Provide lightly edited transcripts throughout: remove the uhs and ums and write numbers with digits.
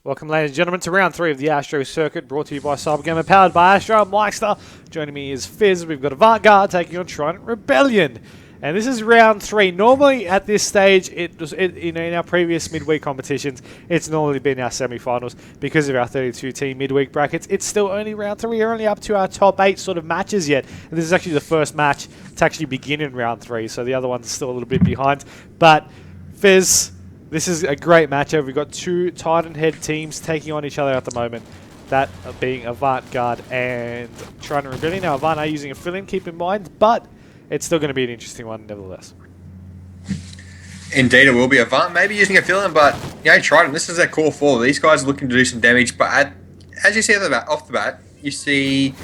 Welcome, ladies and gentlemen, to round 3 of the ASTRO circuit, brought to you by CyberGamer, powered by ASTRO. Myksta. Joining me is Phizz. We've got AVANT-GARDE taking on TRIDENT.Rebellion. And this is round 3. Normally, at this stage, in our previous midweek competitions, it's normally been our semi-finals because of our 32-team midweek brackets. It's still only round 3. We're only up to our top 8 sort of matches yet. And this is actually the first match to actually begin in round 3, so the other one's still a little bit behind. But, Phizz, this is a great matchup. We've got two Titan head teams taking on each other at the moment. That being AVANT-GARDE and TRIDENT.Rebellion. Now, Avant are using a fill-in, keep in mind, but it's still going to be an interesting one nevertheless. Indeed, it will be. Avant maybe using a fill-in, but Trident, this is their core 4. These guys are looking to do some damage, but as you see off the bat, you see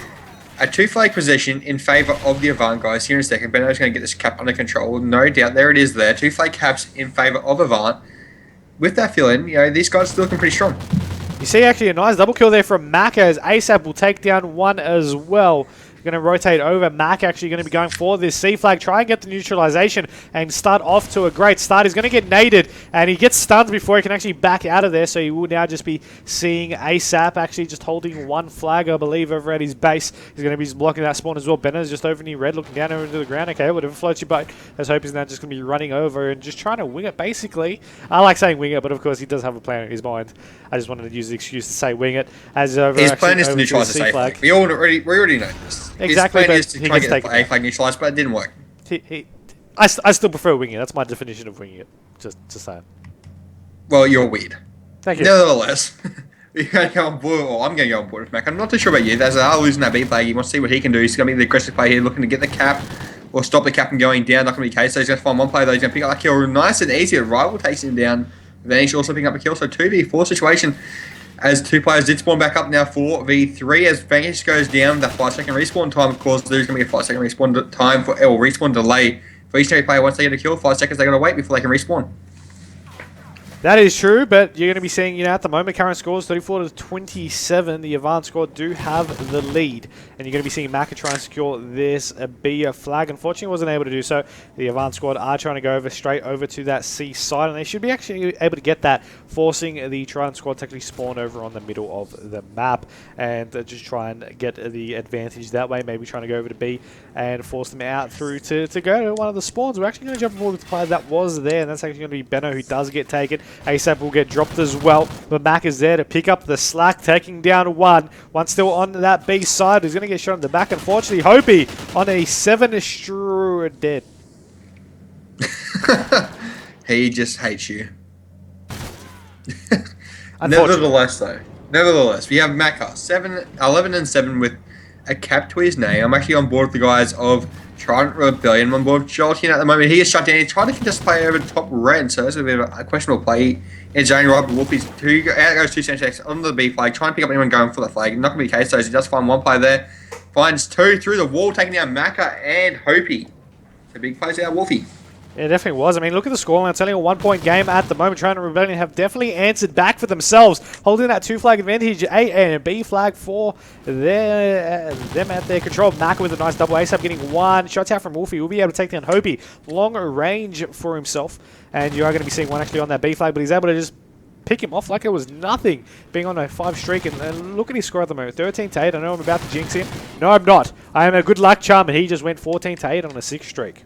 a 2-flag position in favour of the Avant guys here in a second. Benno's going to get this cap under control. No doubt, there it is there. 2-flag caps in favour of Avant. With that fill-in, these guys are still looking pretty strong. You see actually a nice double kill there from Myksta as ASAP will take down one as well. Going to rotate over. Mac actually going to be going for this C flag. Try and get the neutralization and start off to a great start. He's going to get naded and he gets stunned before he can actually back out of there. So he will now just be seeing ASAP actually just holding one flag, I believe, over at his base. He's going to be just blocking that spawn as well. Benner's just over near red, looking down over into the ground. Okay, whatever floats your boat. Let's hope he's now just going to be running over and just trying to wing it, basically. I like saying wing it, but of course he does have a plan in his mind. I just wanted to use the excuse to say wing it. As over his plan is to neutralize the C flag. We already know this. Exactly, his plan is to try and get the A flag neutralized, but it didn't work. I still prefer winging it. That's my definition of winging it. Just to say it. Well, you're weird. Thank you. Nevertheless, you're going to go on board, or I'm going to go on board with Mac. I'm not too sure about you. There's losing that B flag. He wants to see what he can do. He's going to be the aggressive player here, looking to get the cap or stop the cap from going down. Not going to be the case. So he's going to find one player though. He's going to pick up that kill nice and easy. A rival takes him down. Then he's also picking up a kill. So 2v4 situation. As two players did spawn back up now 4v3 as Vanquish goes down. That 5-second respawn time, of course, there's going to be a 5-second respawn time or respawn delay for each and every player. Once they get a kill, 5 seconds they got to wait before they can respawn. That is true, but you're going to be seeing, at the moment, current scores 34-27. The Avant squad do have the lead, and you're going to be seeing Myksta try and secure this B flag. Unfortunately, wasn't able to do so. The Avant squad are trying to go straight over to that C side, and they should be actually able to get that, forcing the Trident squad to actually spawn over on the middle of the map and just try and get the advantage that way. Maybe trying to go over to B and force them out through to go to one of the spawns. We're actually going to jump forward with the player that was there, and that's actually going to be Benno, who does get taken. ASAP will get dropped as well, but Mac is there to pick up the slack, taking down one. One still on that B side, who's going to get shot in the back. Unfortunately, Hopi on a 7 straw dead. He just hates you. Nevertheless, we have Myksta, 11-7 with a cap to his name. I'm actually on board with the guys of TRIDENT.Rebellion. I'm on board with Joltin at the moment. He is shut down. He's trying to contest play over top red, so it's a bit of a questionable play in his own right. But Wolfie's out goes 2 cents on the B flag, trying to pick up anyone going for the flag. Not going to be the case, so he does find one player there. Finds 2 through the wall, taking down Myksta and Hopi. So big plays out Wolfie. It definitely was. I mean, look at the scoreline. It's only a 1-point game at the moment. TRIDENT.Rebellion have definitely answered back for themselves, holding that 2-flag advantage. A and B flag for them at their control. Myksta with a nice double ASAP, getting one shot out from Wolfie. Will be able to take down Hopi. Long range for himself, and you are going to be seeing one actually on that B flag, but he's able to just pick him off like it was nothing, being on a 5 streak. And look at his score at the moment, 13-8. I know I'm about to jinx him. No, I'm not. I am a good luck charm, and he just went 14-8 on a 6 streak.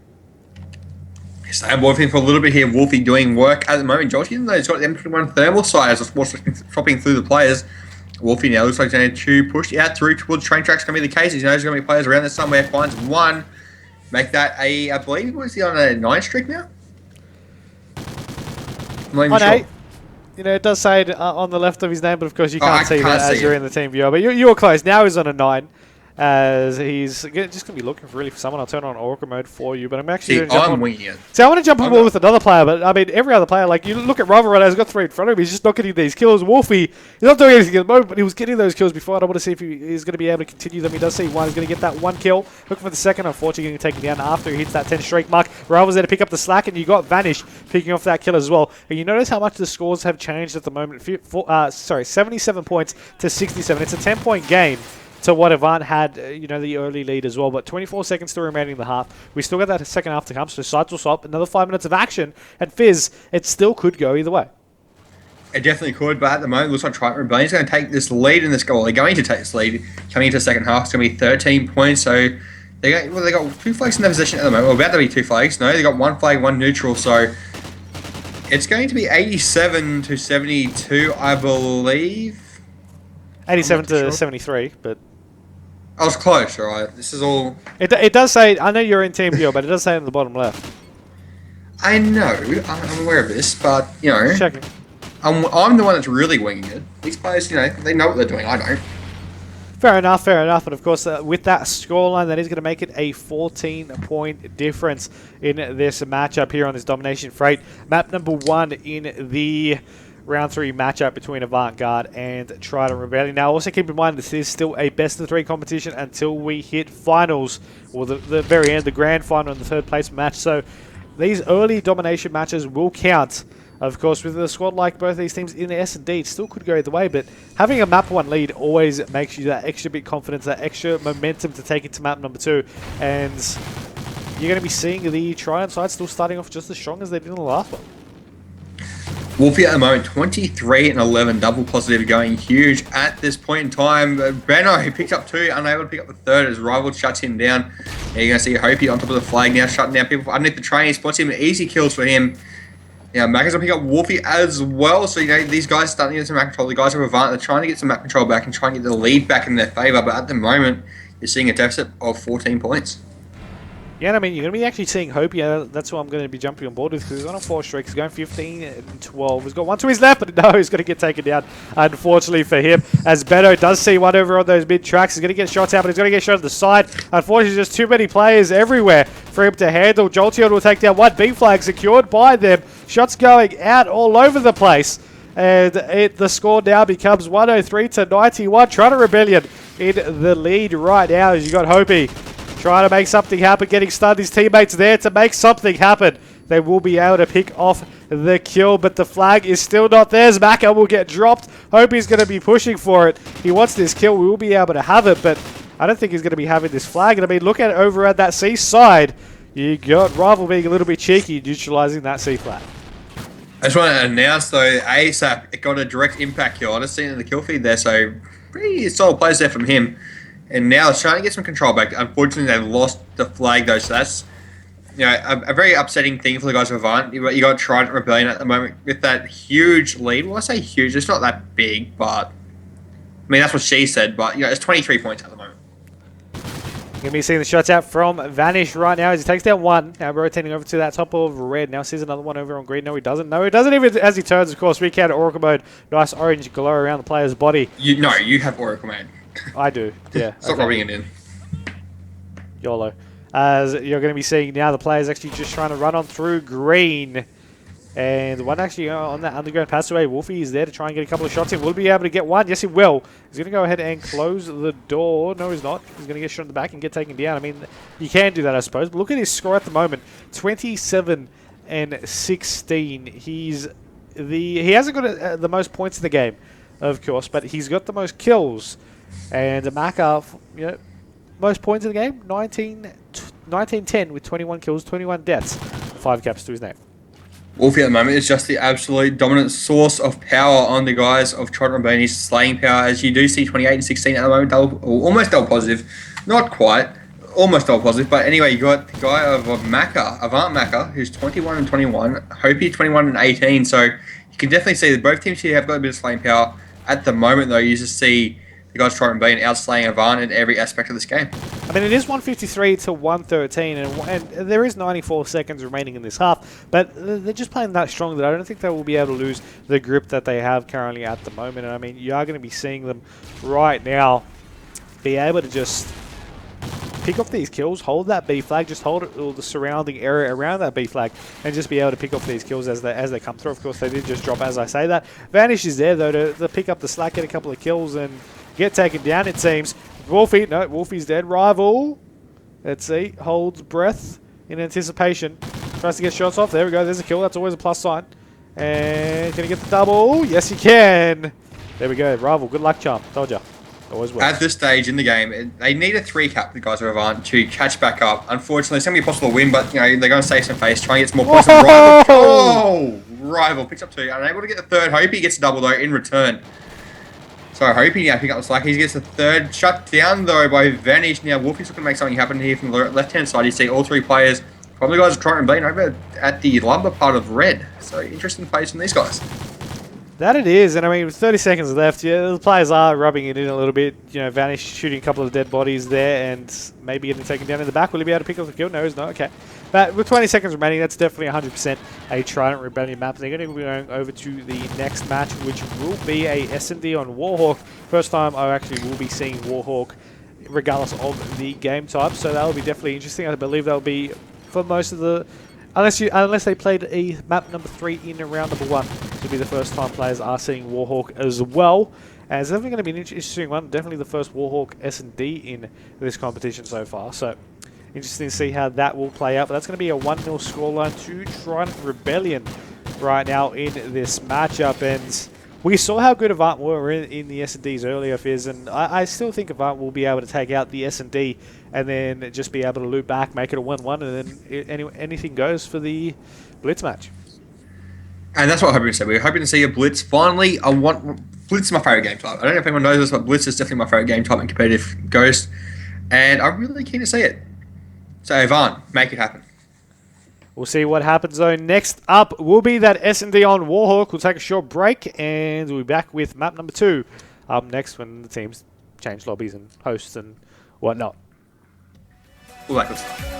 Stay on board with him for a little bit here. Wolfie doing work at the moment. Josh, even though he's got the M21 thermal sight as the dropping through the players, Wolfie now looks like he's going to push out through towards train tracks. Going to be the case. He knows there's going to be players around there somewhere. Finds one. Make that a, I believe, was he on a 9 streak now? I'm not even sure. It does say it on the left of his name, but of course you can't see that as you're in the team viewer. But you were close. Now he's on a 9. As he's just going to be looking for someone. I'll turn on Orca mode for you, but I'm actually going to jump on. I want to jump on board with another player, but I mean, every other player, like you look at Rival right now, he's got 3 in front of him, he's just not getting these kills. Wolfie, he's not doing anything at the moment, but he was getting those kills before. I don't want to see if he's going to be able to continue them. He does see one, he's going to get that 1 kill. Looking for the second, unfortunately getting taken down after he hits that 10 streak mark. Rival's there to pick up the slack, and you got Vanish picking off that kill as well. And you notice how much the scores have changed at the moment. 77 points to 67. It's a 10-point game to what Avant had, the early lead as well. But 24 seconds still remaining in the half. We still got that second half to come, so sides will swap. Another 5 minutes of action. And Phizz, it still could go either way. It definitely could, but at the moment, it looks like TRIDENT-Rebellion is going to take this lead in this goal. They're going to take this lead coming into the second half. It's going to be 13 points. So they got 2 flags in their position at the moment. Well, about to be 2 flags. No, they got 1 flag, 1 neutral. So it's going to be 87 to 72, I believe. 87 to 73, but I was close. All right, this is all. It does say. I know you're in team view, but it does say in the bottom left. I know. I'm aware of this, but you know. Just checking. I'm the one that's really winging it. These players, you know, they know what they're doing. I don't. Fair enough, fair enough. And of course, with that scoreline, that is going to make it a 14-point difference in this matchup here on this Domination Freight. Map number 1 in the round 3 matchup between AVANT-GARDE and TRIDENT-Rebellion. Now, also keep in mind, this is still a best-of-3 competition until we hit finals, or the very end, the grand final and the 3rd place match. So these early domination matches will count. Of course, with a squad like both these teams in the S&D, it still could go either way, but having a map 1 lead always makes you that extra bit confidence, that extra momentum to take it to map number 2. And you're going to be seeing the Trident side still starting off just as strong as they did in the last one. Wolfie at the moment, 23 and 11, double positive, going huge at this point in time. Beno, who picked up 2, unable to pick up the 3rd as rival shuts him down. Now you're going to see Hopi on top of the flag now, shutting down people underneath the train. He spots him, easy kills for him. Yeah, Mac is going to pick up Wolfie as well. So, you know, these guys starting to get some map control. The guys have Avant, they're trying to get some map control back and try and get the lead back in their favour. But at the moment, you're seeing a deficit of 14 points. Yeah, and I mean, you're going to be actually seeing Hopi. That's what I'm going to be jumping on board with, because he's on a 4 streak. He's going 15 and 12. He's got 1 to his left, but no, he's going to get taken down, unfortunately for him. As Beto does see one over on those mid tracks. He's going to get shots out, but he's going to get shot at the side. Unfortunately, just too many players everywhere for him to handle. Jolteon will take down 1. B flag secured by them. Shots going out all over the place. And the score now becomes 103 to 91. TRIDENT-Rebellion in the lead right now, as you got Hopi trying to make something happen, getting stunned. His teammates there to make something happen. They will be able to pick off the kill, but the flag is still not theirs. Maka will get dropped. Hopi's going to be pushing for it. He wants this kill. We will be able to have it, but I don't think he's going to be having this flag. And I mean, look at it over at that C side. You got Rival being a little bit cheeky, neutralizing that C flag. I just want to announce, though, ASAP, it got a direct impact kill. I just seen it in the kill feed there, so pretty solid plays there from him. And now it's trying to get some control back. Unfortunately, they've lost the flag, though, so that's, you know, a very upsetting thing for the guys of Avant. You got TRIDENT-Rebellion at the moment with that huge lead. Well, I say huge, it's not that big, but I mean, that's what she said, but, you know, it's 23 points at the moment. Going to be seeing the shots out from Vanish right now as he takes down 1. Now rotating over to that top of red. Now sees another one over on green. No, he doesn't. No, he doesn't even as he turns, of course. Recount Oracle mode. Nice orange glow around the player's body. You have Oracle mode. I do, yeah. Stop rubbing it in. YOLO. As you're going to be seeing now, the player's actually just trying to run on through green. And one actually on that underground passageway. Wolfie is there to try and get a couple of shots in. Will he be able to get 1? Yes, he will. He's going to go ahead and close the door. No, he's not. He's going to get shot in the back and get taken down. I mean, you can do that, I suppose. But look at his score at the moment. 27 and 16. He hasn't got the most points in the game, of course, but he's got the most kills. And Maka, you know, most points in the game, 19-10 with 21 kills, 21 deaths, 5 caps to his name. Wolfie at the moment is just the absolute dominant source of power on the guys of TRIDENT-Rebellion. He's slaying power, as you do see 28 and 16 at the moment, almost double positive. Not quite, almost double positive. But anyway, you got the guy of Maka, AVANT-Maka, who's 21 and 21. Hopi 21 and 18. So you can definitely see that both teams here have got a bit of slaying power. At the moment, though, you just see the guys TRIDENT-Rebellion outslaying Avant in every aspect of this game. I mean, it is 153 to 113, and there is 94 seconds remaining in this half, but they're just playing that strong that I don't think they will be able to lose the grip that they have currently at the moment. And I mean, you are going to be seeing them right now be able to just pick off these kills, hold that B flag, just hold it, the surrounding area around that B flag, and just be able to pick off these kills as they come through. Of course, they did just drop as I say that. Vanish is there, though, to pick up the slack, get a couple of kills, and get taken down, it seems. Wolfie, no, Wolfie's dead. Rival, let's see, holds breath in anticipation. Tries to get shots off. There we go, there's a kill. That's always a plus sign. And can he get the double? Yes, he can. There we go. Rival, good luck, charm. Told ya. Always works. At this stage in the game, they need a 3-cap, the guys of Avant, to catch back up. Unfortunately, it's going to be possible to win, but you know they're going to save some face, try and get some more points. Rival, rival. Picks up 2. Unable to get the third. Hope he gets a double, though, in return. So hoping now pick up the slack. He gets the third. Shut down, though, by Vanish. Now, Wolfie's looking to make something happen here from the left-hand side. You see all 3 players. Probably guys are trying to Rebellion over at the lumber part of red. So interesting plays from these guys. That it is, and I mean, with 30 seconds left, yeah, the players are rubbing it in a little bit. You know, Vanish shooting a couple of dead bodies there, and maybe getting taken down in the back. Will he be able to pick up the kill? No, he's not. Okay. But with 20 seconds remaining, that's definitely 100% a Trident-Rebellion map. They're going to be going over to the next match, which will be a S&D on Warhawk. First time I actually will be seeing Warhawk, regardless of the game type. So that will be definitely interesting. I believe that will be for most of the... Unless they played a map number 3 in round number 1. This will be the first time players are seeing Warhawk as well. And it's definitely going to be an interesting one. Definitely the first Warhawk S&D in this competition so far. So, interesting to see how that will play out. But that's going to be a 1-0 scoreline to Trident-Rebellion right now in this matchup. And we saw how good Avant were in the S&Ds earlier, Phizz. And I still think Avant will be able to take out the S&D and then just be able to loop back, make it a 1-1, and then anything goes for the Blitz match. And that's what I'm hoping to see. We're hoping to see a Blitz. Finally, Blitz is my favourite game type. I don't know if anyone knows this, but Blitz is definitely my favourite game type in competitive Ghost. And I'm really keen to see it. So, Avant, make it happen. We'll see what happens, though. Next up will be that S&D on Warhawk. We'll take a short break, and we'll be back with map number 2 up next when the teams change lobbies and hosts and whatnot. All that good stuff.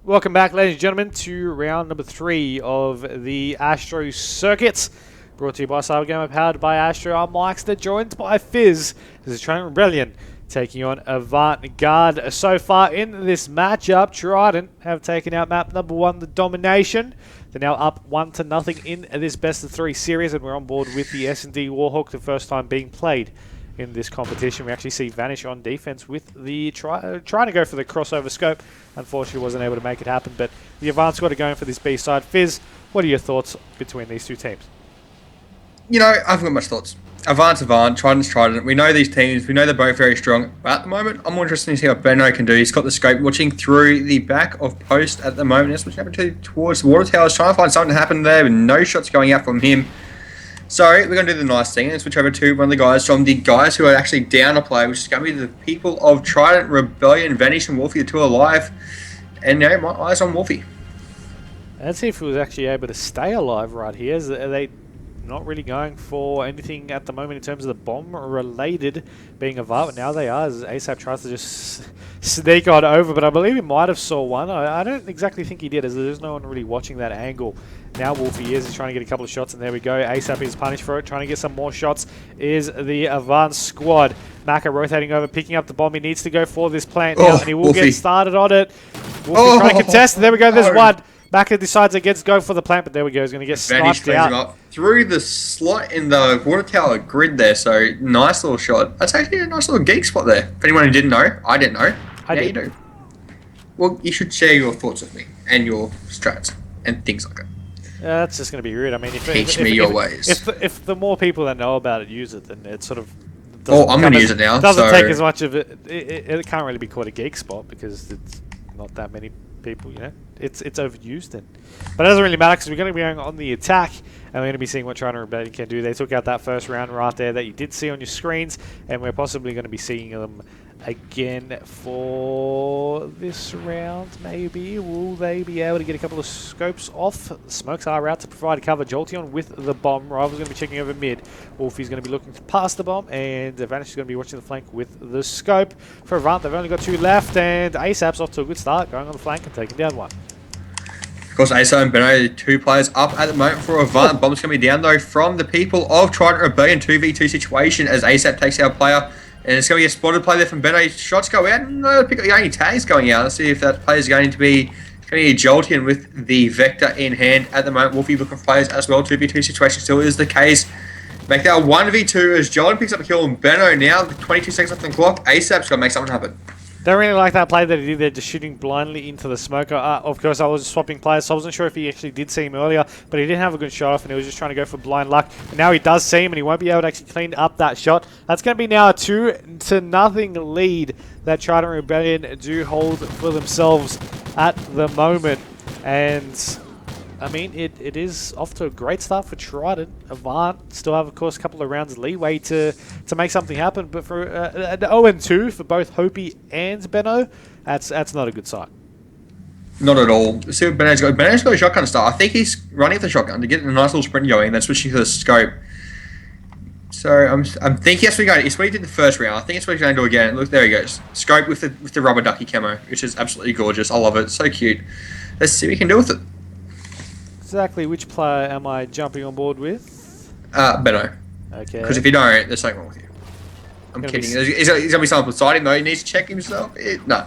Welcome back, ladies and gentlemen, to round number 3 of the ASTRO circuit. Brought to you by CyberGamer, powered by ASTRO. I'm Myksta, joined by Phizz. This is TRIDENT-Rebellion taking on AVANT-GARDE. So far in this matchup, Trident have taken out map number 1, the Domination. They're now up 1-0 in this best of 3 series, and we're on board with the S&D Warhawk, the first time being played in this competition. We actually see Vanish on defense with the trying to go for the crossover scope. Unfortunately wasn't able to make it happen, but the Avant squad are going for this B side. Phizz, what are your thoughts between these two teams? You know, I haven't got much thoughts. Avant's Avant, Trident's Trident. We know these teams, we know they're both very strong, but at the moment I'm more interested in seeing what Benno can do. He's got the scope watching through the back of post at the moment. That's what's happening towards the water towers, trying to find something to happen there with no shots going out from him. So we're going to do the nice thing and switch over to one of the guys from the guys who are actually down a play, which is going to be the people of TRIDENT-Rebellion, Vanish and Wolfie, the two alive. And now my eyes on Wolfie. Let's see if he was actually able to stay alive right here. Are they not really going for anything at the moment in terms of the bomb related being Avant? Now they are, as ASAP tries to just sneak on over, but I believe he might have saw one. I don't exactly think he did, as there's no one really watching that angle. Now Wolfie is trying to get a couple of shots, and there we go. ASAP is punished for it, trying to get some more shots is the Avant squad. Maka rotating over, picking up the bomb. He needs to go for this plant now, and he will Wolfie get started on it. Wolfie trying to contest. There we go, there's one. Maka decides against go for the plant, but there we go. He's going to get sniped out. Him up through the slot in the water tower grid there, so nice little shot. That's actually a nice little geek spot there. For anyone who didn't know, I didn't know. I did. You do. Well, you should share your thoughts with me and your strats and things like that. That's just going to be rude. I mean, Teach me your ways. If the more people that know about it use it, then it sort of I'm going to use it now. Doesn't take as much of it. It can't really be called a geek spot because it's not that many people. You know, it's overused then. But it doesn't really matter because we're going to be going on the attack, and we're going to be seeing what TRIDENT-Rebellion can do. They took out that first round right there that you did see on your screens, and we're possibly going to be seeing them again for this round, maybe. Will they be able to get a couple of scopes off? The smokes are out to provide cover. Jolteon with the bomb. Rival's going to be checking over mid. Wolfie's going to be looking to pass the bomb, and Vanish is going to be watching the flank with the scope. For Avant, they've only got 2 left, and ASAP's off to a good start, going on the flank and taking down one. Of course, ASO and Benno, the 2 players up at the moment for Avant. Bomb's going to be down, though, from the people of TRIDENT-Rebellion. 2v2 situation as ASAP takes out a player. And it's going to be a spotted play there from Benno. Shots go out. No, pick up the only tags going out. Let's see if that player is going to be Jolteon with the Vector in hand at the moment. Wolfie looking for players as well. 2v2 situation still is the case. Make that a 1v2 as Jolteon picks up the kill on Benno now. 22 seconds left on the clock. ASAP's got to make something happen. Don't really like that play that he did there, just shooting blindly into the smoker. Of course, I was swapping players, so I wasn't sure if he actually did see him earlier, but he didn't have a good shot off, and he was just trying to go for blind luck. And now he does see him, and he won't be able to actually clean up that shot. That's going to be now a 2-0 lead that TRIDENT-Rebellion do hold for themselves at the moment. And I mean, it is off to a great start for Trident. Avant still have, of course, a couple of rounds leeway to make something happen. But for an 0-2 for both Hopi and Benno, that's not a good sign. Not at all. See what Benno's got. Benno's got a shotgun start. I think he's running the shotgun to get a nice little sprint going and then switching to the scope. So I'm thinking that's what he did the first round. I think it's what he's going to do again. Look, there he goes. Scope with the rubber ducky camo, which is absolutely gorgeous. I love it. So cute. Let's see what we can do with it. Exactly which player am I jumping on board with? Benno. Okay. Because if you don't, there's something wrong with you. I'm kidding. He's going to be someone beside him though. He needs to check himself. No.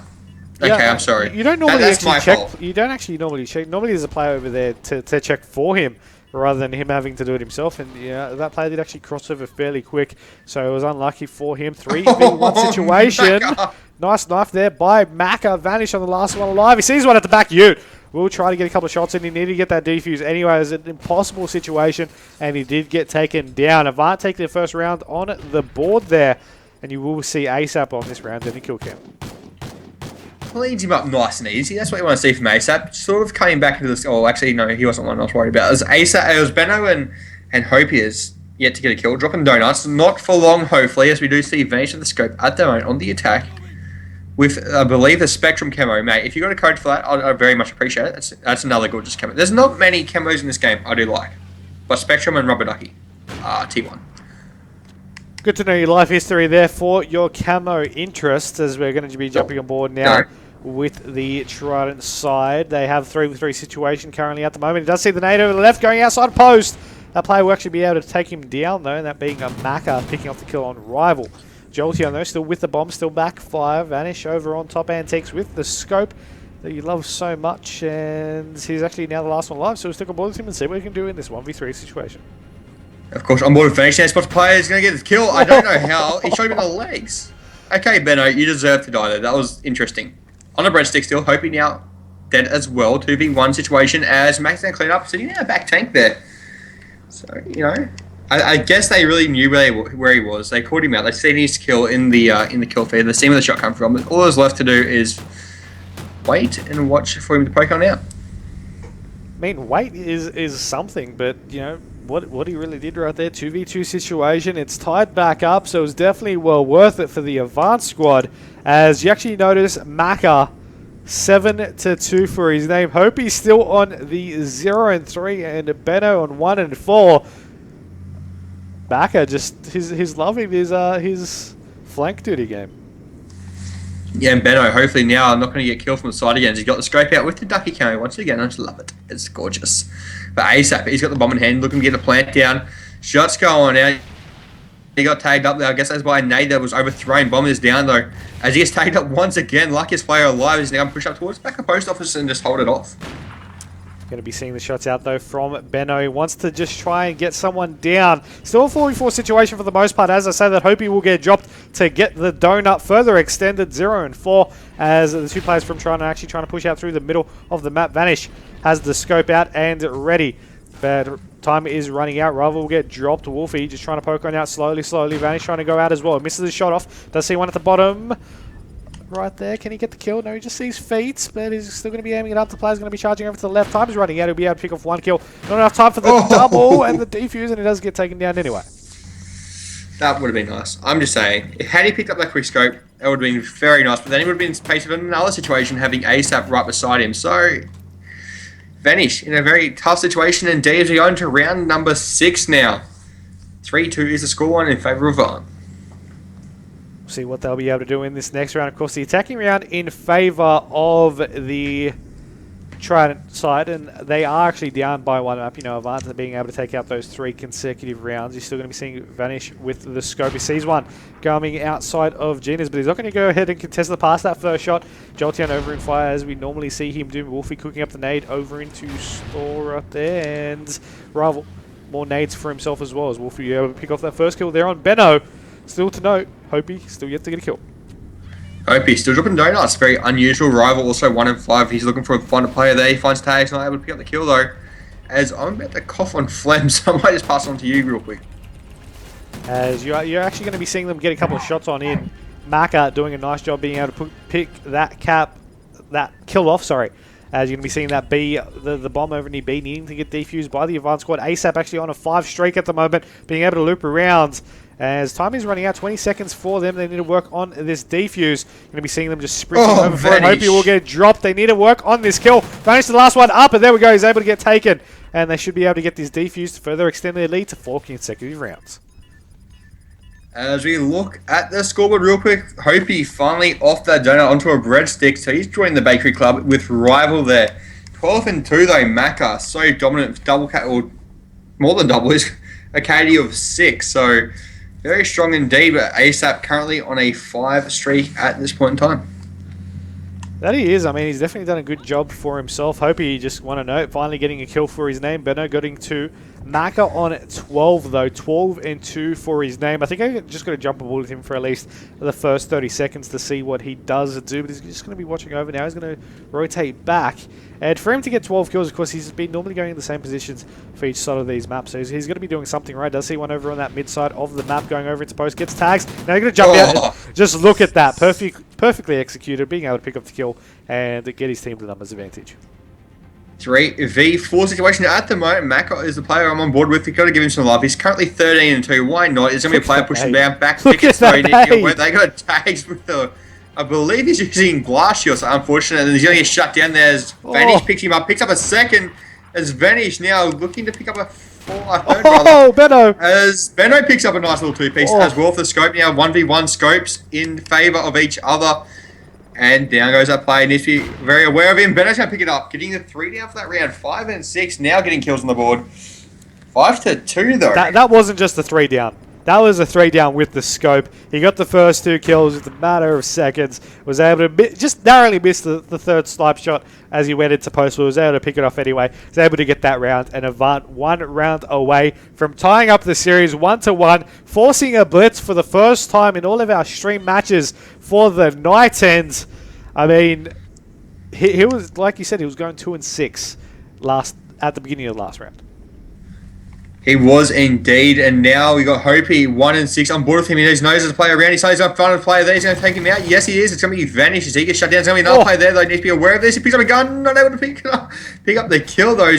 Okay, yeah, I'm sorry. You don't normally that's my check. fault. You don't actually normally check. Normally there's a player over there to check for him, rather than him having to do it himself. And yeah, that player did actually cross over fairly quick, so it was unlucky for him. 3v1 situation. Nice knife there by Maka. Vanish on the last one alive. He sees one at the back. Will try to get a couple of shots in. He needed to get that defuse anyway. It was an impossible situation, and he did get taken down. Avant take their first round on the board there, and you will see ASAP on this round in the kill cam. Cleans him up nice and easy. That's what you want to see from ASAP. Sort of cutting back into this. Oh, actually, no, he wasn't one I was worried about. It was ASAP. It was Benno and Hopi is yet to get a kill. Dropping donuts. Not for long, hopefully, as we do see Vanish of the scope at the moment on the attack. With, I believe, the Spectrum camo, mate. If you got a code for that, I very much appreciate it. That's another gorgeous camo. There's not many camos in this game I do like. But Spectrum and Rubber Ducky. T1. Good to know your life history there for your camo interests, as we're going to be jumping on board now with the Trident side. They have 3v3 situation currently at the moment. He does see the nade over the left going outside post. That player will actually be able to take him down though, and that being a Myksta picking off the kill on Rival. Jolteon though, still with the bomb, still back fire. Vanish over on top, Antiques with the scope that you love so much, and he's actually now the last one alive, so we'll stick on board with him and see what he can do in this 1v3 situation. Of course, on board with Vanish. Now, Spots player is going to get the kill. I don't know how. He shot him in the legs. Okay, Benno, you deserve to die there. That was interesting. On a breadstick still, hoping now dead as well. 2v1 situation as Max going to clean up, sitting in a back tank there. So, you know, I guess they really knew where he was. They called him out. They seen his kill in the kill feed. They seen where the shot come from. All there's left to do is wait and watch for him to poke on out. I mean, wait is something, but, you know, what he really did right there, 2v2 situation, it's tied back up, so it was definitely well worth it for the Avant squad, as you actually notice Myksta 7-2 for his name. Hope he's still on the 0 and 3, and Benno on 1 and 4. Myksta just he's loving his flank duty game. Yeah, and Benno, hopefully now I'm not going to get killed from the side again. He's got the scope out with the ducky camera once again. I just love it. It's gorgeous. But ASAP, he's got the bomb in hand, looking to get the plant down. Shots going out. He got tagged up there. I guess that's by a nade that was overthrown. Bomb is down though. As he gets tagged up once again, luckiest player alive is now going to push up towards the back of post office and just hold it off. Going to be seeing the shots out though from Benno. He wants to just try and get someone down. Still a 4v4 situation for the most part. As I say, that Hopi will get dropped to get the donut further extended 0 and 4 as the two players from Toronto actually trying to push out through the middle of the map. Vanish has the scope out and ready. But time is running out. Rival will get dropped. Wolfie just trying to poke on out slowly. Vanish trying to go out as well. Misses the shot off. Does see one at the bottom. Right there, can he get the kill? No, he just sees feet, but he's still going to be aiming it up. The player's going to be charging over to the left. Time is running out. He'll be able to pick off one kill. Not enough time for the double and the defuse, and he does get taken down anyway. That would have been nice. I'm just saying, had he picked up that quick scope, that would have been very nice, but then he would have been faced with another situation having ASAP right beside him. So, Vanish in a very tough situation, and D is going to round number 6 now. 3-2 is the scoreline in favour of Avant. See what they'll be able to do in this next round. Of course, the attacking round in favour of the Trident side, and they are actually down by one map. You know, Avant being able to take out those 3 consecutive rounds. You're still going to be seeing Vanish with the scope. He sees one coming outside of Gina's, but he's not going to go ahead and contest the pass that first shot. Jolteon over in fire as we normally see him do. Wolfie cooking up the nade over into store up there, and Rival more nades for himself as well as Wolfie able to pick off that first kill there on Benno. Still to note, Hopi still yet to get a kill. Hopi still dropping donuts. Very unusual. Rival also 1 and 5. He's looking for a final player there. He finds tags, not able to pick up the kill though. As I'm about to cough on phlegm, so I might just pass on to you real quick. As you're actually going to be seeing them get a couple of shots on in. Myksta doing a nice job being able to pick that kill off, sorry. As you're going to be seeing that B, the bomb over near B, needing to get defused by the Avant squad. ASAP actually on a 5 streak at the moment, being able to loop around. As time is running out, 20 seconds for them. They need to work on this defuse. Going to be seeing them just sprinting over for it. Hope he will get dropped. They need to work on this kill. Vanish the last one up, and there we go. He's able to get taken. And they should be able to get this defuse to further extend their lead to 4 consecutive rounds. As we look at the scoreboard real quick, Hopi finally off that donut onto a breadstick. So he's joined the bakery club with Rival there. 12 and 2 though, Myksta. So dominant, double cat, or more than double. He's a KD of 6. So very strong indeed, but ASAP currently on a 5 streak at this point in time. That he is. I mean, he's definitely done a good job for himself. Hope he just want to note, finally getting a kill for his name. Benno getting 2. Myksta on 12 though, 12 and 2 for his name. I think I just got to jump aboard with him for at least the first 30 seconds to see what he does do. But he's just going to be watching over now. He's going to rotate back. And for him to get 12 kills, of course, he's been normally going in the same positions for each side of these maps. So he's going to be doing something right. Does see one over on that mid side of the map going over into post. Gets tags. Now he's going to jump out. Just look at that. Perfectly executed. Being able to pick up the kill and get his team the numbers advantage. 3v4 situation at the moment. Myksta is the player I'm on board with. We've got to give him some love. He's currently 13 and 2. Why not? There's going to be a player pushing down back. Look at that. Where they got tags with the... I believe he's using glass shields, unfortunately, and he's going to get shut down there as Vanish picks him up. Picks up a second as Vanish now looking to pick up a third rather. Benno! As Benno picks up a nice little 2-piece as well for the scope now. 1v1 scopes in favour of each other. And down goes that player. Needs to be very aware of him. Benno's going to pick it up. Getting the 3 down for that round. 5 and 6. Now getting kills on the board. 5-2 though. That wasn't just a 3 down. That was a 3 down with the scope. He got the first 2 kills with a matter of seconds. Was able to just narrowly miss the third snipe shot as he went into post, but was able to pick it off anyway. Was able to get that round, and Avant 1 round away from tying up the series 1-1, forcing a blitz for the first time in all of our stream matches for the night end. I mean, he was, like you said, he was going 2 and 6 at the beginning of the last round. He was indeed, and now we got Hopi 1 and 6 on board with him. He knows there's a player around. He's got front of the player there. He's going to take him out. Yes, he is. It's going to be Vanish as he gets shut down. There's going to be another player there, though. He needs to be aware of this. He picks up a gun. Not able to pick up the kill, though.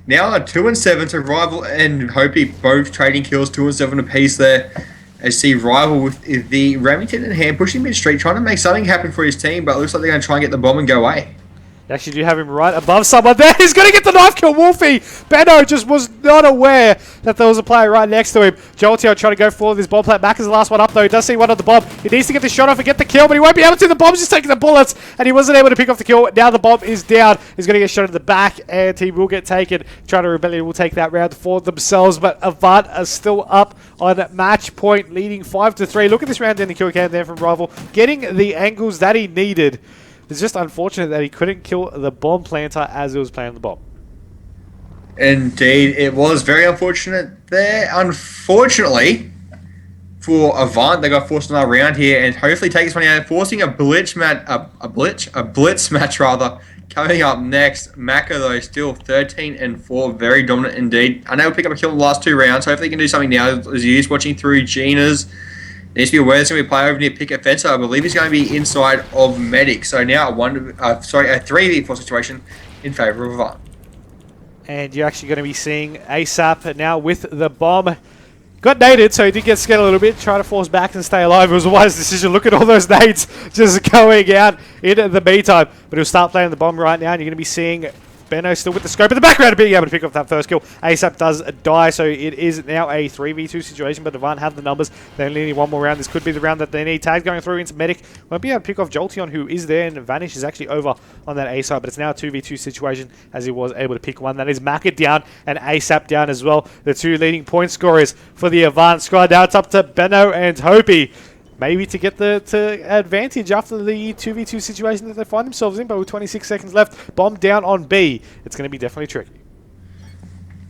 Now on 2 and 7 to Rival and Hopi, both trading kills, 2 and 7 apiece there. As see Rival with the Remington in hand, pushing mid-street, trying to make something happen for his team, but it looks like they're going to try and get the bomb and go away. You actually do have him right above someone there. He's going to get the knife kill, Wolfie. Benno just was not aware that there was a player right next to him. Jolteon trying to go for this bomb plant. Mac is the last one up, though. He does see one on the bomb. He needs to get the shot off and get the kill, but he won't be able to. The bomb's just taking the bullets, and he wasn't able to pick off the kill. Now the bomb is down. He's going to get shot in the back, and he will get taken. TRIDENT-Rebellion will take that round for themselves, but Avant are still up on match point, leading 5-3. Look at this round in the kill cam there from Rival, getting the angles that he needed. It's just unfortunate that he couldn't kill the bomb planter as he was playing the bomb. Indeed, it was very unfortunate there. Unfortunately for Avant, they got forced another round here and hopefully take this one out, forcing a blitz match rather. Coming up next, Maka though still 13 and 4, very dominant indeed. Unable to pick up a kill in the last 2 rounds. Hopefully he can do something now as he is watching through Gina's. Needs to be aware there's going to be a player over near Picket Fencer. I believe he's going to be inside of Medic. So now a 3v4 situation in favour of Avant. And you're actually going to be seeing ASAP now with the bomb. Got naded, so he did get scared a little bit. Try to force back and stay alive. It was a wise decision. Look at all those nades just going out in the meantime. But he'll start playing the bomb right now, and you're going to be seeing Benno still with the scope in the background, being able to pick up that first kill. ASAP does die, so it is now a 3v2 situation, but Avant have the numbers. They only need one more round. This could be the round that they need. Tag going through into Medic. Won't be able to pick off Jolteon, who is there, and Vanish is actually over on that A side, but it's now a 2v2 situation as he was able to pick one. That is Maka down and ASAP down as well. The 2 leading point scorers for the Avant squad. Now it's up to Benno and Hopi. Maybe to get the advantage after the 2v2 situation that they find themselves in, but with 26 seconds left, bomb down on B. It's going to be definitely tricky.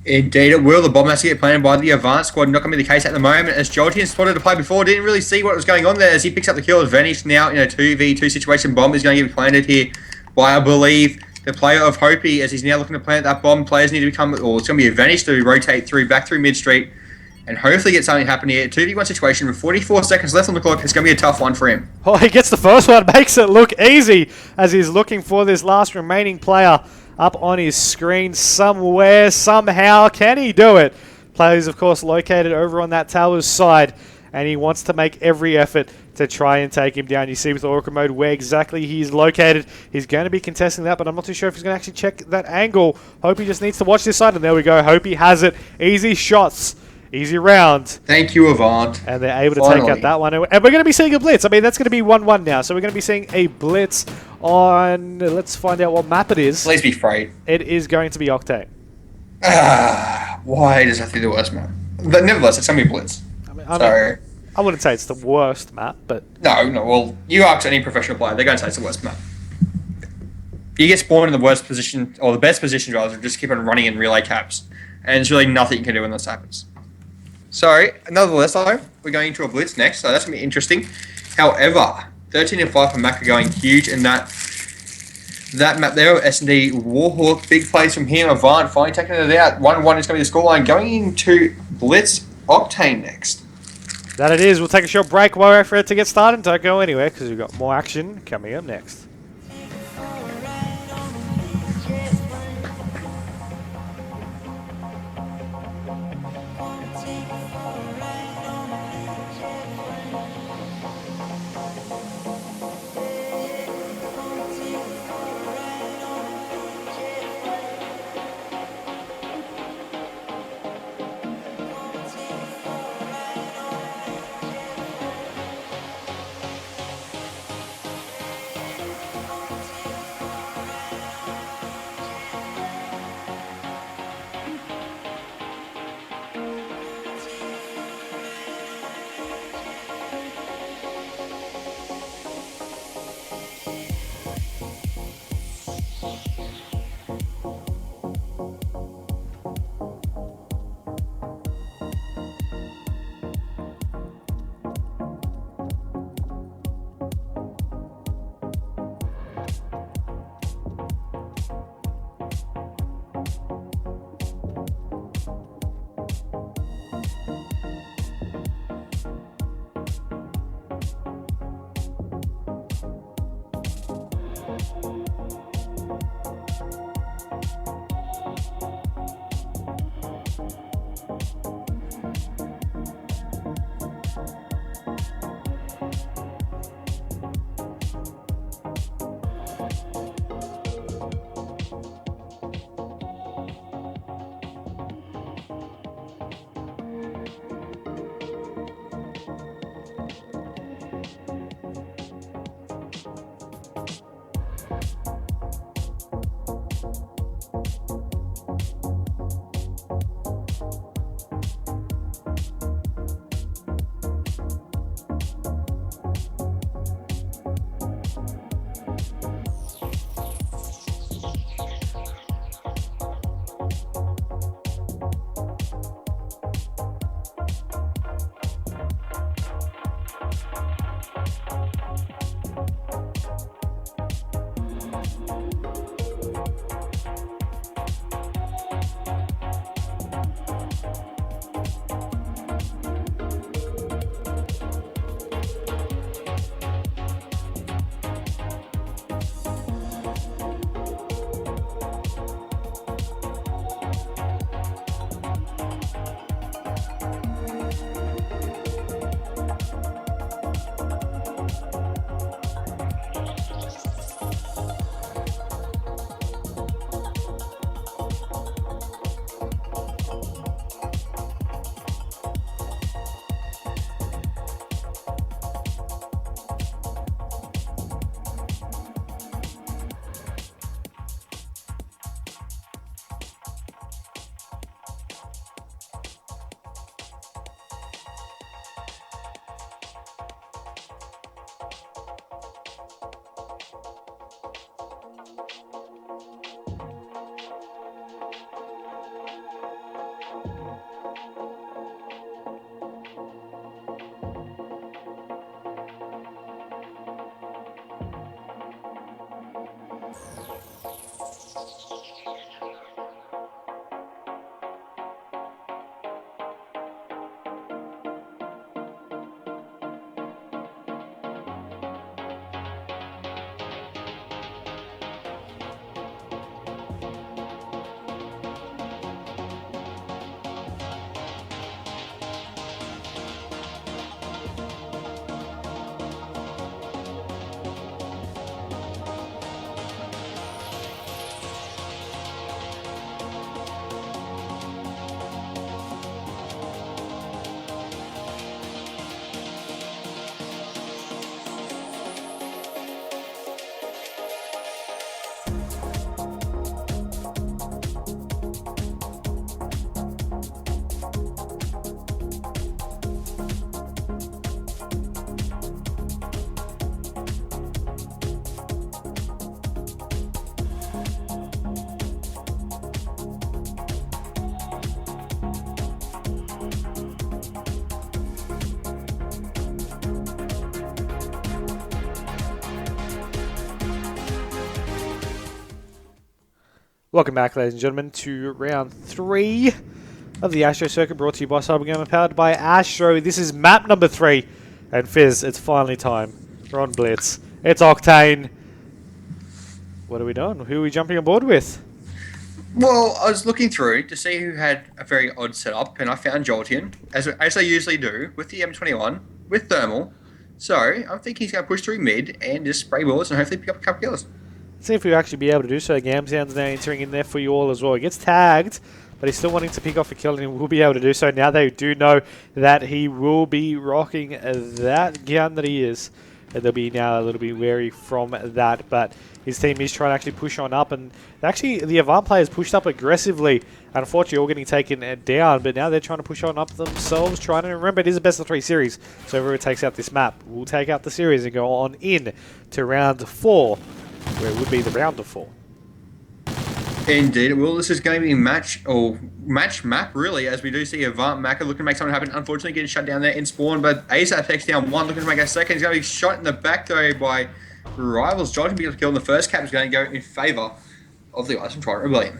Indeed it will. The bomb has to get planted by the Avant squad. Not going to be the case at the moment, as Jolteon spotted the play before. Didn't really see what was going on there as he picks up the kill. Vanished now in a 2v2 situation. Bomb is going to get planted here by, I believe, the player of Hopi, as he's now looking to plant that bomb. Players need to become, or it's going to be a Vanish to rotate back through mid-street. And hopefully get something happen here. 2v1 situation with 44 seconds left on the clock. It's going to be a tough one for him. Oh, he gets the first one. Makes it look easy as he's looking for this last remaining player up on his screen somewhere, somehow. Can he do it? Player is, of course, located over on that tower's side, and he wants to make every effort to try and take him down. You see with Oracle mode where exactly he's located. He's going to be contesting that, but I'm not too sure if he's going to actually check that angle. Hope he just needs to watch this side, and there we go. Hope he has it. Easy shots. Easy round. Thank you, Avant. And they're able to take out that one. And we're going to be seeing a blitz. I mean, that's going to be 1-1 now. So we're going to be seeing a blitz on... Let's find out what map it is. Please be Freight. It is going to be Octane. Why does that have to be the worst map? But nevertheless, it's going to be blitz. I wouldn't say it's the worst map, but... No, well, you ask any professional player, they're going to say it's the worst map. You get spawned in the worst position, or the best position, rather, just keep on running in relay caps. And there's really nothing you can do when this happens. So, nonetheless, though, we're going into a blitz next, so that's going to be interesting. However, 13 and 5 for Mac are going huge in that map there. S&D Warhawk, big plays from him. Avant finally taking it out. 1-1 is going to be the scoreline. Going into blitz Octane next. That it is. We'll take a short break while we wait for it to get started. Don't go anywhere because we've got more action coming up next. Welcome back, ladies and gentlemen, to round 3 of the Astro Circuit, brought to you by CyberGamer, powered by Astro. This is map number 3, and Phizz, it's finally time. We're on Blitz. It's Octane. What are we doing? Who are we jumping on board with? Well, I was looking through to see who had a very odd setup, and I found Jolteon, as I usually do, with the M21, with Thermal. So, I'm thinking he's going to push through mid and just spray bullets and hopefully pick up a couple kills. See if we'll actually be able to do so. Gamsound's now entering in there for you all as well. He gets tagged, but he's still wanting to pick off a kill, and he will be able to do so. Now they do know that he will be rocking that gun that he is. And they'll be now a little bit wary from that, but his team is trying to actually push on up, and actually the Avant players pushed up aggressively. Unfortunately, all getting taken down, but now they're trying to push on up themselves, trying to remember it is a best of 3 series, so whoever takes out this map will take out the series and go on in to round 4. Where it would be the round of 4. Indeed, well, this is going to be match map, really, as we do see Avant Maka looking to make something happen. Unfortunately, getting shut down there in spawn, but ASAP takes down one, looking to make a second. He's going to be shot in the back, though, by rivals. Jolteon being able to kill, and the first cap is going to go in favour of the guys from TRIDENT.Rebellion.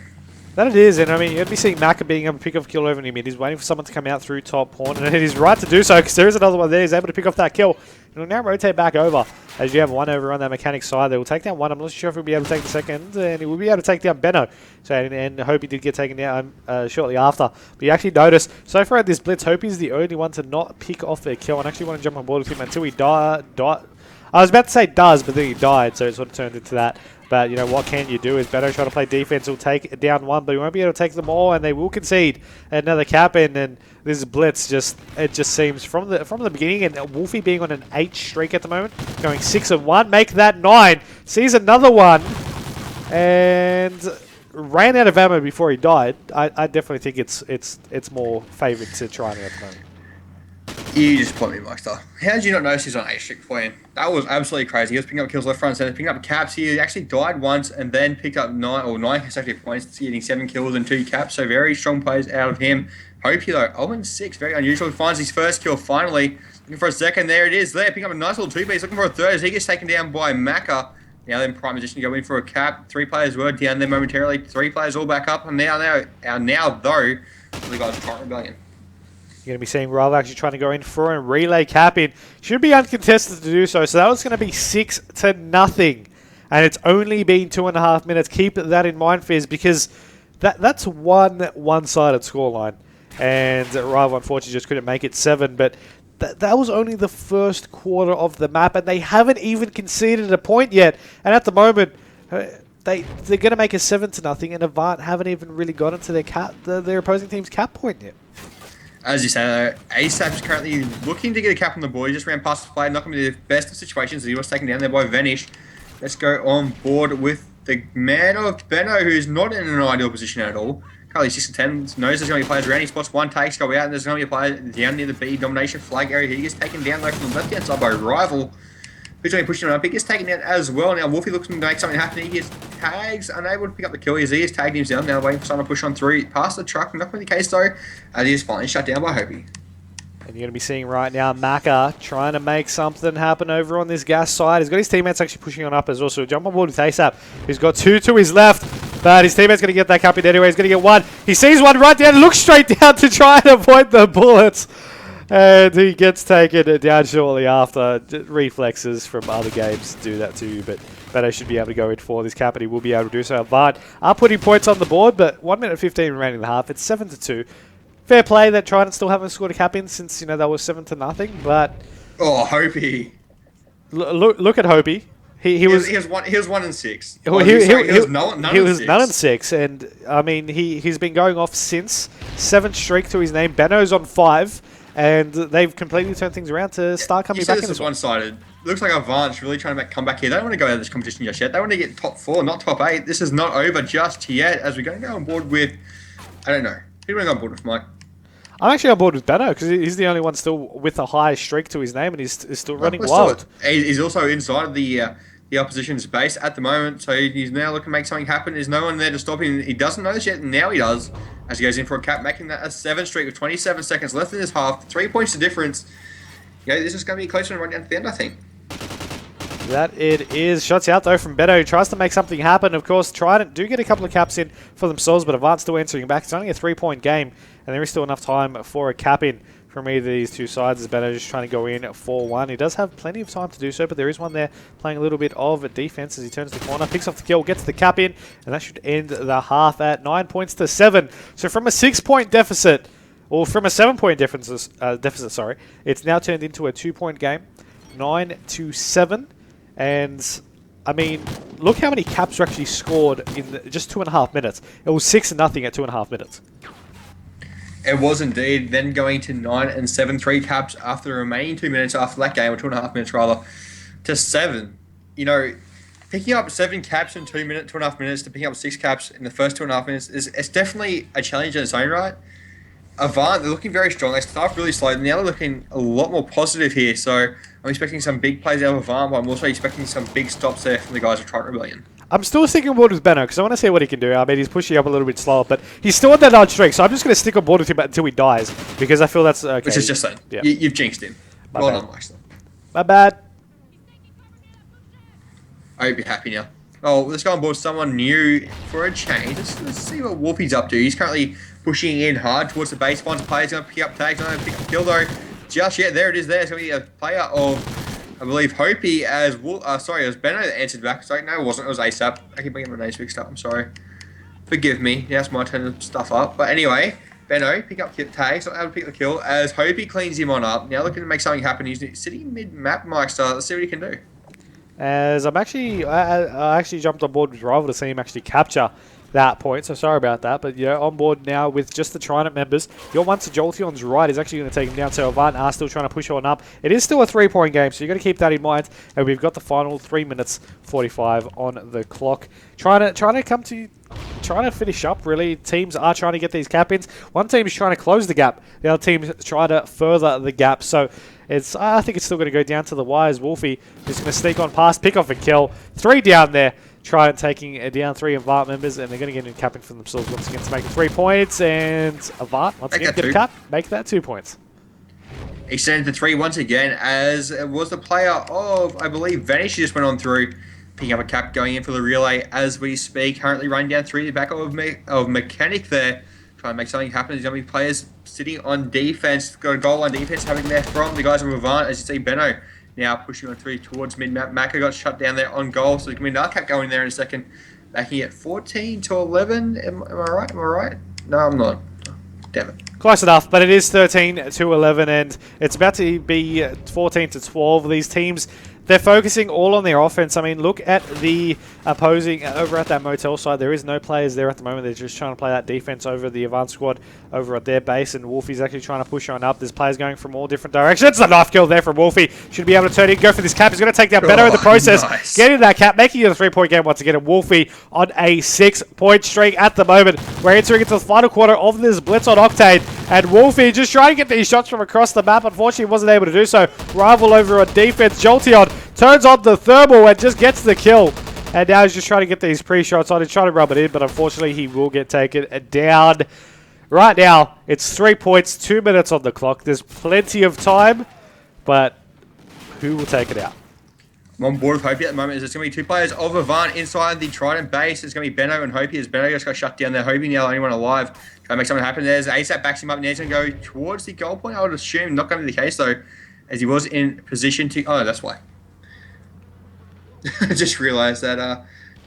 That it is, and I mean, you're going to be seeing Maka being able to pick off a kill over in mid. He's waiting for someone to come out through top pawn, and he's right to do so, because there is another one there. He's able to pick off that kill. And he'll now rotate back over, as you have one over on that mechanic side. They will take down one. I'm not sure if he'll be able to take the second, and he will be able to take down Benno. So, and Hopi did get taken down shortly after. But you actually notice, so far at this blitz, Hopi's the only one to not pick off their kill, and actually want to jump on board with him until he died. I was about to say does, but then he died, so it sort of turned into that. But, you know, what can you do? Is Benno trying to play defense, he'll take down one, but he won't be able to take them all, and they will concede another cap in, and this blitz just seems from the beginning, and Wolfie being on an 8 streak at the moment, going 6 of 1, make that 9, sees another one, and ran out of ammo before he died. I definitely think it's more favoured to Trident at the moment. You just put me, Myksta. How did you not notice he's on 8 streak playing? That was absolutely crazy. He was picking up kills left, front, and center, picking up caps. He actually died once and then picked up 9 consecutive points, getting 7 kills and 2 caps. So very strong plays out of him. Hope though, 0-6, very unusual. He finds his first kill finally. Looking for a second. There it is. There, picking up a nice little 2-piece. Looking for a third as he gets taken down by Maka. Now they're in prime position to go in for a cap. 3 players were down there momentarily. 3 players all back up. And now though, the guys from TRIDENT.Rebellion. You're going to be seeing Rav actually trying to go in for a relay cap in. Should be uncontested to do so. So that was going to be 6-0. And it's only been 2.5 minutes. Keep that in mind, Phizz, because that's one-sided scoreline. And Rav unfortunately just couldn't make it 7. But that was only the first quarter of the map. And they haven't even conceded a point yet. And at the moment, they're going to make a 7-0. And Avant haven't even really gotten to their opposing team's cap point yet. As you say, ASAP is currently looking to get a cap on the board. He just ran past the play, not going to be the best of situations. He was taken down there by Vanish. Let's go on board with the man of Benno, who's not in an ideal position at all. Currently 6-10, knows there's going to be players around. He spots one takes, go out, and there's going to be a player down near the B domination flag area. He gets taken down though from the left-hand side by Rival, who's going to be pushing him up. He gets taken down as well. Now Wolfie looks to make something happen. He gets tags, unable to pick up the kill. He has tagged him down. Now waiting for someone to push on through past the truck. Not going to be the case though, as he is finally shut down by Hopi. And you're going to be seeing right now Maka trying to make something happen over on this gas side. He's got his teammates actually pushing on up as well. So jump on board with ASAP, who's got 2 to his left. But his teammate's going to get that cap in anyway. He's going to get 1. He sees one right down, looks straight down to try and avoid the bullets. And he gets taken down shortly after. Reflexes from other games do that to you, but Benno should be able to go in for this cap, and he will be able to do so. Avant are putting points on the board, but 1 minute 15 remaining in the half. It's 7-2. Fair play that Trident still haven't scored a cap in since, you know, that was 7-0, but... Oh, Hopi. Look at Hopi. He was 1-6. Well, he was none and 6, and I mean he's been going off since 7th streak to his name. Benno's on 5, and they've completely turned things around to start coming back in this one-sided. Looks like Avant's really trying to come back here. They don't want to go out of this competition just yet. They want to get top 4, not top 8. This is not over just yet, as we're going to go on board with... I don't know. Who do we go on board with, Mike? I'm actually on board with Benno, because he's the only one still with a high streak to his name, and he's still running wild. He's also inside of the opposition's base at the moment, so he's now looking to make something happen. There's no one there to stop him. He doesn't know this yet, and now he does, as he goes in for a cap, making that a 7 streak with 27 seconds left in this half. 3 points to difference. Yeah, this is going to be a close one right down to the end, I think. That it is. Shots out though from Beto. He tries to make something happen. Of course, Trident do get a couple of caps in for themselves, but Avant still answering back. It's only a 3-point game, and there is still enough time for a cap in from either of these two sides. As Beto just trying to go in 4-1. He does have plenty of time to do so, but there is one there playing a little bit of defense as he turns the corner, picks off the kill, gets the cap in, and that should end the half at 9 points to 7. So from a 6-point deficit, or from a 7-point deficit, sorry, it's now turned into a 2-point game, 9-7. And I mean, look how many caps were actually scored in just 2.5 minutes. It was 6-0 at 2.5 minutes. It was indeed. Then going to 9 and 7, 3 caps after the remaining 2 minutes after that game, or 2.5 minutes rather, to 7. You know, picking up 7 caps in 2.5 minutes to picking up 6 caps in the first 2.5 minutes it's definitely a challenge in its own right. Avant, they're looking very strong. They start really slow. Now they're looking a lot more positive here. So I'm expecting some big plays out of Avant, but I'm also expecting some big stops there from the guys of TRIDENT-Rebellion. I'm still sticking on board with Benno because I want to see what he can do. I mean, he's pushing up a little bit slower, but he's still on that large streak. So I'm just going to stick on board with him until he dies because I feel that's okay. Which is just saying. Yeah. You've jinxed him. Well done, Myksta. My bad. I hope you're happy now. Oh, let's go on board with someone new for a change. Let's see what Wolfie's up to. He's currently pushing in hard towards the base. Finds a player. He's going to pick up tags. He's going to pick up kill though. Just yet, there it is. There. It's going to be a player of, I believe, Hopey as sorry, it was Benno that answered back. Sorry, no, it wasn't. It was ASAP. I keep getting my names mixed up. I'm sorry. Forgive me. Now it's my turn to stuff up. But anyway, Benno pick up tags. Not able to pick the kill as Hopey cleans him on up. Now looking to make something happen. He's sitting mid-map, Myksta. Let's see what he can do. As I actually jumped on board with Rival to see him actually capture that point, so sorry about that. But yeah, on board now with just the Trident members. Your once Jolteon's right is actually going to take him down, so Avant are still trying to push on up. It is still a 3-point game, so you've got to keep that in mind. And we've got the final 3 minutes 45 on the clock. Trying to finish up, really. Teams are trying to get these cap-ins. One team is trying to close the gap. The other team is trying to further the gap. So I think it's still going to go down to the wires. Wolfie is going to sneak on past, pick off a kill. 3 down there. Trident taking down 3 Avant members, and they're going to get in capping for themselves once again to make it 3 points. And Avant, once again, get a cap, make that 2 points. Extended to 3 once again, as it was the player of, I believe, Vanish just went on through, picking up a cap, going in for the relay as we speak. Currently running down 3 the back of Mechanic there, trying to make something happen. There's going to be players sitting on defense, got a goal line defense having there from the guys of Avant, as you see Benno now pushing on 3 towards mid-map. Maka got shut down there on goal, so there's going to be another cap going there in a second. Making it 14 to 11. Am I right? Am I right? No, I'm not. Oh, damn it. Close enough, but it is 13 to 11, and it's about to be 14 to 12. These teams, they're focusing all on their offense. I mean, look at the opposing over at that motel side. There is no players there at the moment. They're just trying to play that defense over the Avant squad over at their base, and Wolfie's actually trying to push on up. There's players going from all different directions. A knife kill there from Wolfie. Should be able to turn in, go for this cap. He's going to take down Beto in the process. Nice. Getting that cap, making it a 3-point game once again. And Wolfie on a 6-point streak at the moment. We're entering into the final quarter of this blitz on Octane, and Wolfie just trying to get these shots from across the map. Unfortunately, wasn't able to do so. Rival over on defense. Jolteon turns on the thermal and just gets the kill. And now he's just trying to get these pre-shots on. He's trying to rub it in, but unfortunately he will get taken down. Right now, it's 3 points, 2 minutes on the clock. There's plenty of time, but who will take it out? I'm on board with Hopey at the moment. There's going to be 2 players of Avant inside the Trident base. It's going to be Benno and Hopey, as Benno just got shut down there. Hopey now the only one alive. Trying to make something happen. There's ASAP backs him up. Now he's going to go towards the goal point. I would assume not going to be the case, though, as he was in position to... Oh, that's why. I just realised that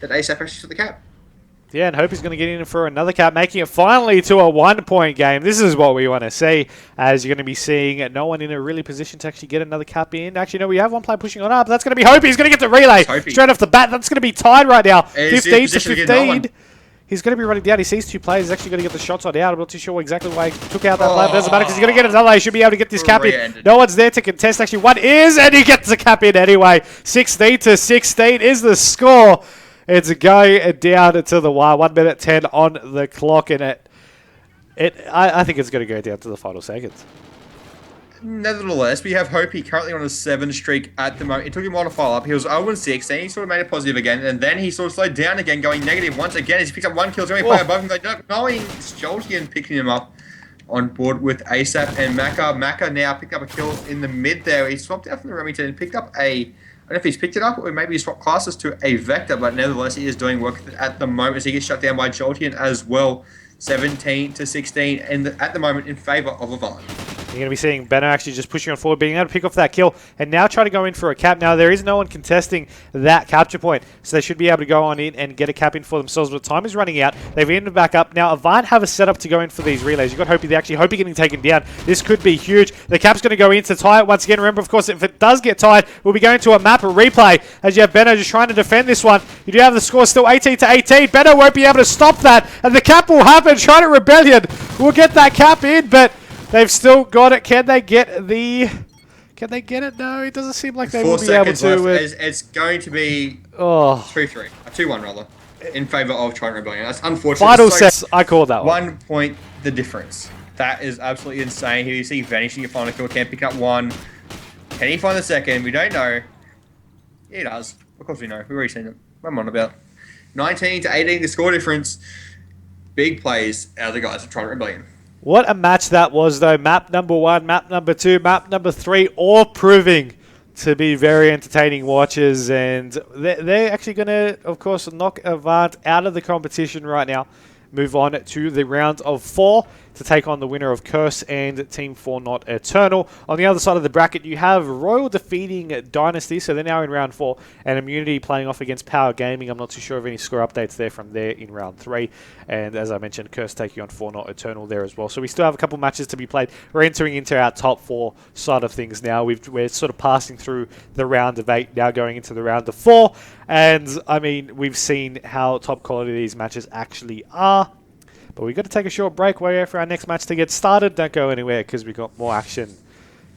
that ASAP actually took the cap. Yeah, and Hopey's going to get in for another cap, making it finally to a 1-point game. This is what we want to see, as you're going to be seeing no one in a really position to actually get another cap in. Actually, no, we have one player pushing on up. That's going to be Hopey. He's going to get the relay straight off the bat. That's going to be tied right now. 15 to 15. He's going to be running down. He sees 2 players. He's actually going to get the shots on out. I'm not too sure exactly why he took out that lab. Doesn't matter because he's going to get another. He should be able to get this cap in. No one's there to contest. Actually, one is, and he gets the cap in anyway. 16 to 16 is the score. It's going down to the wire. 1 minute 10 on the clock, and I think it's going to go down to the final seconds. Nevertheless, we have Hopey currently on a 7 streak at the moment. It took him a while to follow up. He was 0-6, then he sort of made it positive again, and then he sort of slowed down again, going negative once again as he picks up 1 kill. He's going to play above him, knowing Jolteon picking him up on board with ASAP and Maka. Maka now picked up a kill in the mid there. He swapped out from the Remington and picked up a don't know if he's picked it up or maybe he swapped classes to a Vector, but nevertheless he is doing work at the moment as he gets shut down by Jolteon as well. 17 to 16 and at the moment in favour of Avant. You're going to be seeing Benno actually just pushing on forward, being able to pick off that kill, and now try to go in for a cap. Now, there is no one contesting that capture point, so they should be able to go on in and get a cap in for themselves, but time is running out. They've ended back up. Now, Avant have a setup to go in for these relays. You've got Hopey. They actually Hopey getting taken down. This could be huge. The cap's going to go in to tie it once again. Remember, of course, if it does get tied, we'll be going to a map, a replay, as you have Benno just trying to defend this one. You do have the score still 18 to 18. Benno won't be able to stop that, and the cap will happen. TRIDENT-Rebellion will get that cap in, but they've still got it. Can they get the... Can they get it? No, it doesn't seem like they will be able to. It's going to be 3-3. 2-1 rather. In favour of TRIDENT-Rebellion. That's unfortunate. Final sets. I called that one. 1 point the difference. That is absolutely insane. Here you see vanishing your final kill. Can't pick up one. Can he find the second? We don't know. He does. Of course we know. We've already seen it. What am I on about? 19 to 18 the score difference. Big plays out of the guys of TRIDENT-Rebellion. What a match that was, though. Map number 1, map number 2, map number 3, all proving to be very entertaining watches. And they're actually going to, of course, knock Avant out of the competition right now. Move on to the round of 4 to take on the winner of Curse and Team 4 Not Eternal. On the other side of the bracket, you have Royal defeating Dynasty, so they're now in round 4, and Immunity playing off against Power Gaming. I'm not too sure of any score updates there from there in round 3. And as I mentioned, Curse taking on 4 Not Eternal there as well. So we still have a couple matches to be played. We're entering into our top 4 side of things now. We're sort of passing through the round of 8, now going into the round of 4. And, I mean, we've seen how top quality these matches actually are. But we've got to take a short break. We're here for our next match to get started. Don't go anywhere because we've got more action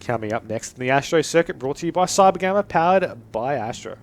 coming up next in the Astro Circuit, brought to you by CyberGamer, powered by Astro.